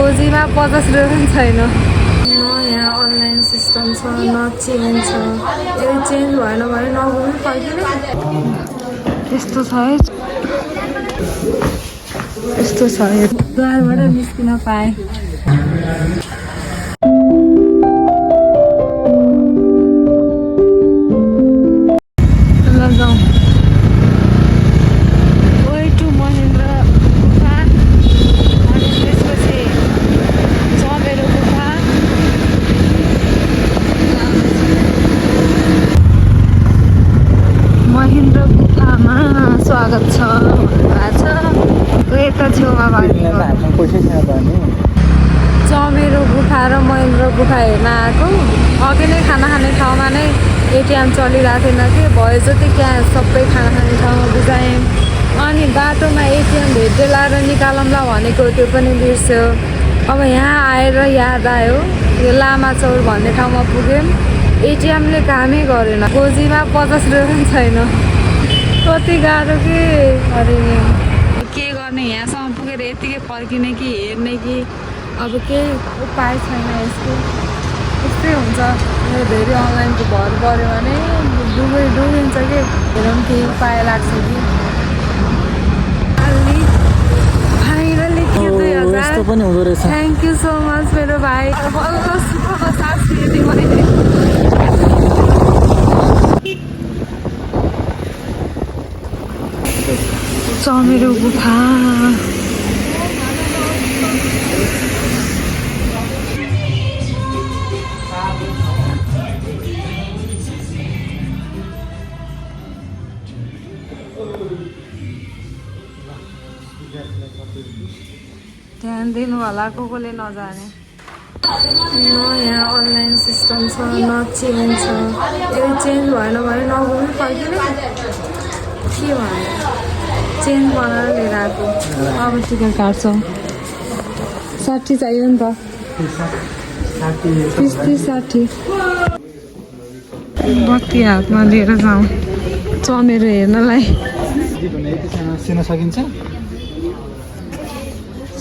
गोजीमा 50 रुपियाँ पनि छैन। यहाँ अनलाइन सिस्टम छ न चेन्ज छ। यदि चेन्ज भएन भने नगुम्नु फर्किने यस्तो छ है। यस्तो छ यो द्वारबाट निस्किन पाएँ। स्वागत छ यता छेउमा चमेरो गुफा र महेन्द्र गुफा हेर्न आएको। अघि नै खाना खाने ठाउँमा नै एटिएम चलिरहेको थिएन कि भयो जति क्यास सबै खाना खाने ठाउँमा बुझाएँ। अनि बाटोमा एटिएम भेटेला र निकालौँला भनेको त्यो पनि बिर्स्यो। अब यहाँ आएर याद आयो यो लामा चौर भन्ने ठाउँमा पुग्यौँ। एटिएमले कामै गरेन। गोजीमा 50 रुपियाँ पनि छैन। कति गाह्रो के गर्ने के गर्ने यहाँसम्म पुगेर यतिकै फर्किने कि हेर्ने कि अब केही उपाय छैन यसको। यस्तै हुन्छ यो धेरै अनलाइनको भर पऱ्यो भने डुबिन्छ कि हेरौँ केही उपाय लाग्छ कि। फाइनली के 2000 थ्याङ्क यू सो मच मेरो भाइ। चमेरो गुफा ध्यान दिनु होला कसले नजाने। यहाँ अनलाइन सिस्टम छ न चेन्ज छ। यदि चेन्ज भएन भने नगुम्नु फर्किने के भन्ने चेन्ज बनाएर लिएर आएको। अब टिकट काट्छौँ। 60 चाहियो नि त। 30-60 बत्ती हातमा लिएर जाउँ चमेरो हेर्नलाई।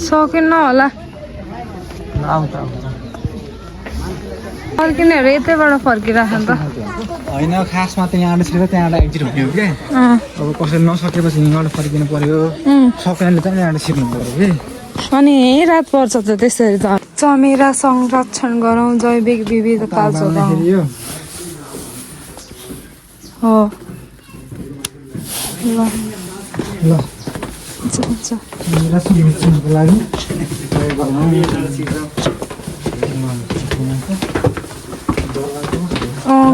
सकिन्न होला फर्किनेहरू यतैबाट फर्किराख नि त। होइन खासमा त यहाँबाट छिरेर त्यहाँबाट एक्जिट हुने हो क्या। अब कसैले नसकेपछि यहाँबाट फर्किनु पर्यो। सकेनले त यहाँबाट छिर्नु पर्यो कि। अनि यहीँ रात पर्छ त त्यसरी त। चमेरा संरक्षण गरौँ जैविक विविधता जोगाउँ हो ल ल हुन्छ। मेरा संरक्षणको लागि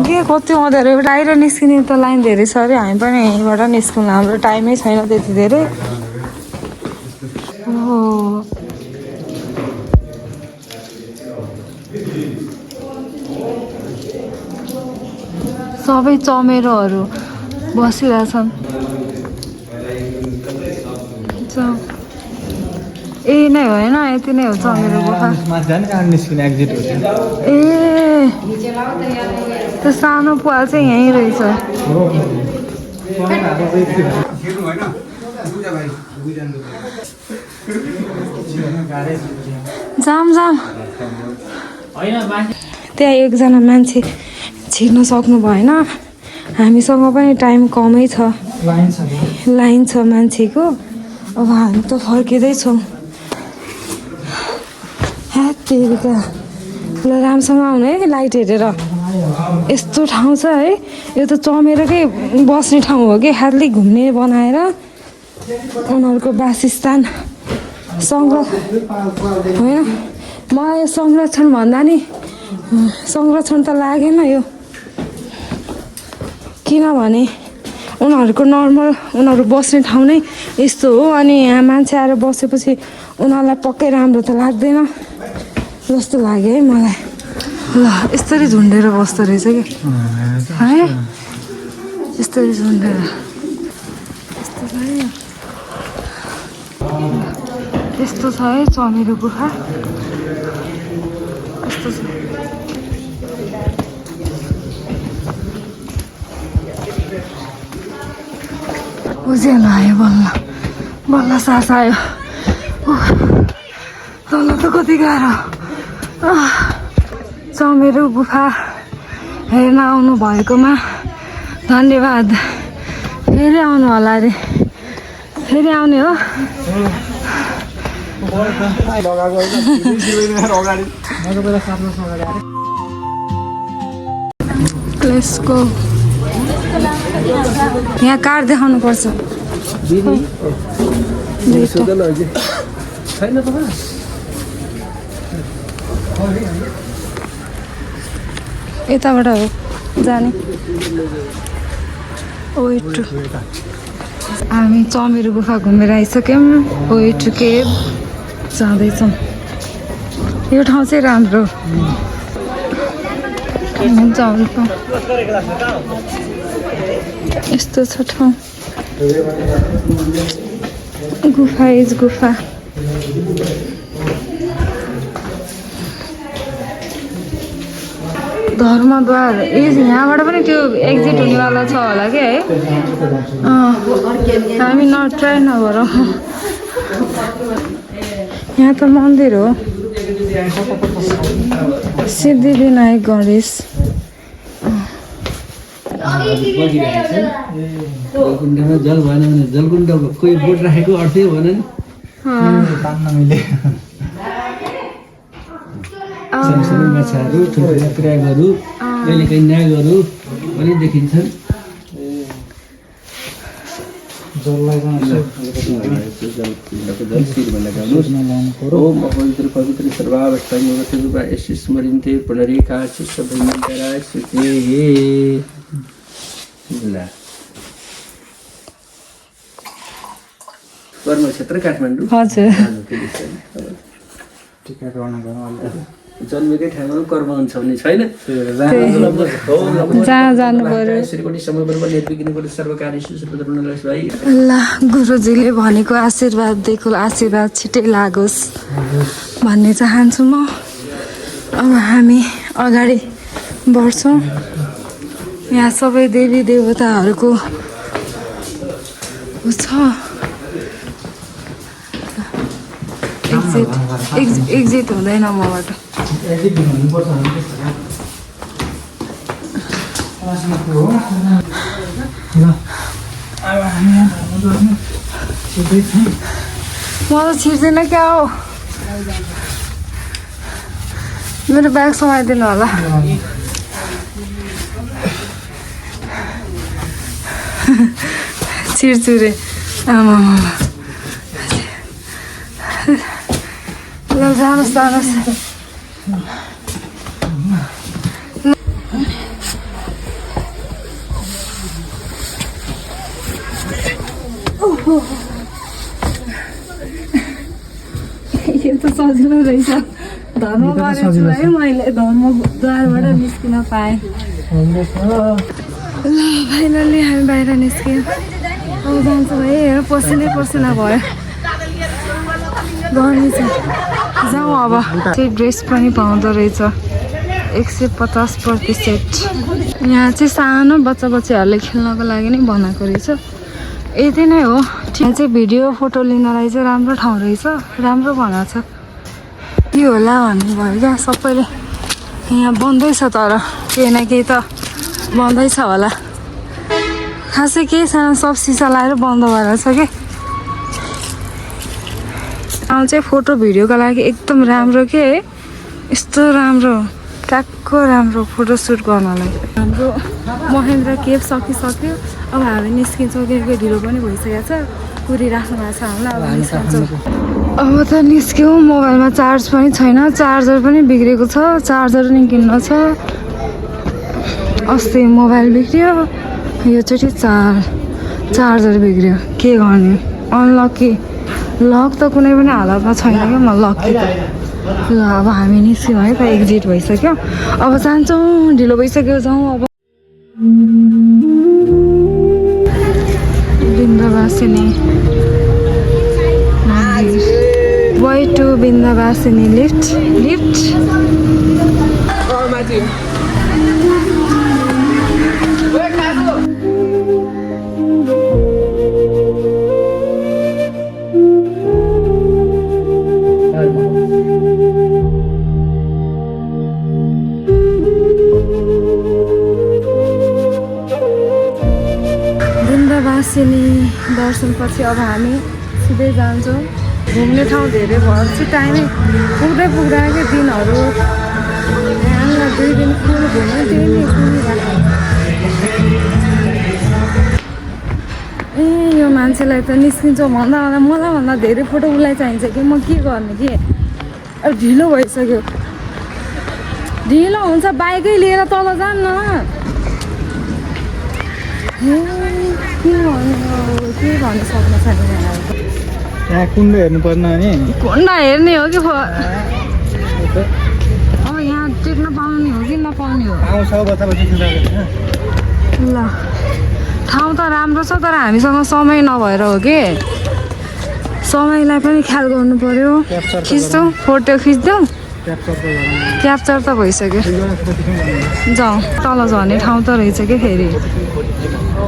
के कति हुँदो बाहिर निस्किने त लाइन धेरै छ अरे। हामी पनि यहीँबाट निस्कौँ। हाम्रो टाइमै छैन त्यति धेरै। हो सबै चमेरोहरू बसिरहेछन्। ए नै होइन यति नै हो चमेरो गुफा। ए त्यो सानो पुवा चाहिँ यहीँ रहेछ। जाम त्यहाँ एकजना मान्छे छिर्न सक्नु भएन। हामीसँग पनि टाइम कमै छ। लाइन छ मान्छेको। अब हामी त फर्किँदैछौँ। हेत्तेरिका ल राम्रोसँग आउनु है लाइट हेरेर। यस्तो ठाउँ छ है यो त चमेरोकै बस्ने ठाउँ हो कि। हातले घुम्ने बनाएर उनीहरूको वासस्थान होइन। मलाई यो संरक्षण भन्दा नि संरक्षण त लागेन यो। किनभने उनीहरूको नर्मल उनीहरू बस्ने ठाउँ नै यस्तो हो। अनि यहाँ मान्छे आएर बसेपछि उनीहरूलाई पक्कै राम्रो त लाग्दैन जस्तो लाग्यो है मलाई। ल यसरी झुन्डेर बस्दो रहेछ कि है। यसरी झुन्डेर यस्तो छ है। यस्तो छ है चमेरो गुफा। यस्तो छ। उज्यालो आयो बल्ल बल्ल सास आयो। तल त कति गाह्रो चमेरो गुफा हेर्न आउनु भएकोमा धन्यवाद। फेरि आउनु होला अरे, फेरि आउने हो। Let's go. यहाँ कार देखाउनु पर्छ। यताबाट हो जाने। ओइटु हामी चमेरो गुफा घुमेर आइसक्यौँ। ओइटु केभ जाँदैछौँ। यो ठाउँ चाहिँ राम्रो हुन्छ। यस्तो छ ठाउँ। गुफा इज गुफा। धर्मद्वार यहाँबाट पनि त्यो एक्जिट हुनेवाला छ होला कि है। हामी ट्राई नगरौँ। यहाँ त मन्दिर हो सिद्धिविनायक गणेश। जलकुण्डमा जल भएन भने जलकुण्डमा कोही बोट राखेको अर्थै भन नि। सानो माछाहरू ठुल्ठुला क्र्याबहरू कहिलेकाहीँ नागहरू पनि देखिन्छन्। ओम पवित्र पवित्र सर्वावस्था यस स्मरिन्ते पुनरेका शिष्यभैराय सुते कर्म क्षेत्र काठमाडौँ। हजुर जन्मेकै ठाउँमा कर्म हुन्छ भन्ने छैन। जहाँ जानु पर्यो। ल गुरुजीले भनेको आशीर्वाद दिएको आशीर्वाद छिटै लागोस् भन्ने चाहन्छु म। अब हामी अगाडि बढ्छौँ। यहाँ सबै देवी देवताहरूको छ। एक्जिट हुँदैन मबाट। म त छिर्दैन क्या हो। मेरो ब्याग समाइदिनु होला। छिर्छु रे आमा। ल जानुहोस् जानुहोस्। यो त सजिलो रहेछ। धर्मद्वार है मैले धर्मद्वारबाट निस्किन पाएँ। ल फाइनल्ली हामी बाहिर निस्क्यौँ। अब जान्छौँ है। हेर पसिनै पसिना भयो। गर्मी छ। जाउँ अब। चाहिँ ड्रेस पनि पाउँदो रहेछ 150%। यहाँ चाहिँ सानो बच्चा बच्चाहरूले खेल्नको लागि नै बनाएको रहेछ। यति नै हो। यहाँ चाहिँ भिडियो फोटो लिनलाई चाहिँ राम्रो ठाउँ रहेछ। राम्रो बनाएको छ। के होला भन्नुभयो क्या सबैले। यहाँ बन्दैछ तर केही न केही त बन्दैछ होला। खासै केही छैन। सब सिसा लगाएर बन्द भएर छ कि। आउँ चाहिँ फोटो भिडियोको लागि एकदम राम्रो के यस्तो राम्रो ट्याक्को राम्रो फोटोसुट गर्नलाई। हाम्रो महेन्द्र केभ सकिसक्यो। अब हामी निस्किन्छौँ किनकि ढिलो पनि भइसकेको छ। कुरिराख्नु भएको छ हामीलाई। अब निस्किन्छौँ। अब त निस्क्यौँ। मोबाइलमा चार्ज पनि छैन। चार्जर पनि बिग्रेको छ। चार्जर नि किन्न छ। अस्ति मोबाइल बिग्रियो। योचोटि चार्जर बिग्रियो। के गर्ने अनलकी। लक त कुनै पनि हालतमा छैन क्या म लकी त। ल अब हामी निस्क्यौँ है त। एक्जिट भइसक्यो। अब जान्छौँ। ढिलो भइसक्यो। जाउँ अब। Bindabasini way to Bindabasini lift. सिनी दर्शनपछि अब हामी सिधै जान्छौँ घुम्ने ठाउँ धेरै भयो टाइमै पुग्दा के दिनहरू हामीलाई 2 दिन फुल घुम्यो त्यही नै पुगिरहेको यो मान्छेलाई त निस्किन्छौँ भन्दा मलाई भन्दा धेरै फोटो उसलाई चाहिन्छ कि म के गर्ने कि ढिलो भइसक्यो ढिलो हुन्छ बाइकै लिएर तल जान्न के भन्नु सक्न छैन यहाँ कुण्ड हेर्नु पर्ने अनि कुण्ड हेर्ने हो कि अब यहाँ टेक्न पाउने हो कि नपाउने हो ल ठाउँ त राम्रो छ तर हामीसँग समय नभएर हो कि समयलाई पनि ख्याल गर्नु पर्यो खिच्छौ फोटो खिच्दौ क्याप्चर त भइसक्यो जाउँ तल झर्ने ठाउँ त रहेछ कि फेरि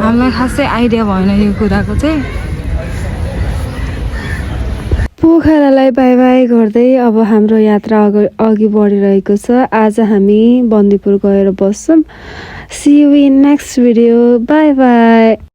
हामीलाई खासै आइडिया भएन यो कुराको चाहिँ पोखरालाई बाई बाई गर्दै अब हाम्रो यात्रा अघि बढिरहेको छ आज हामी बन्दीपुर गएर बस्छौँ see you in next video bye by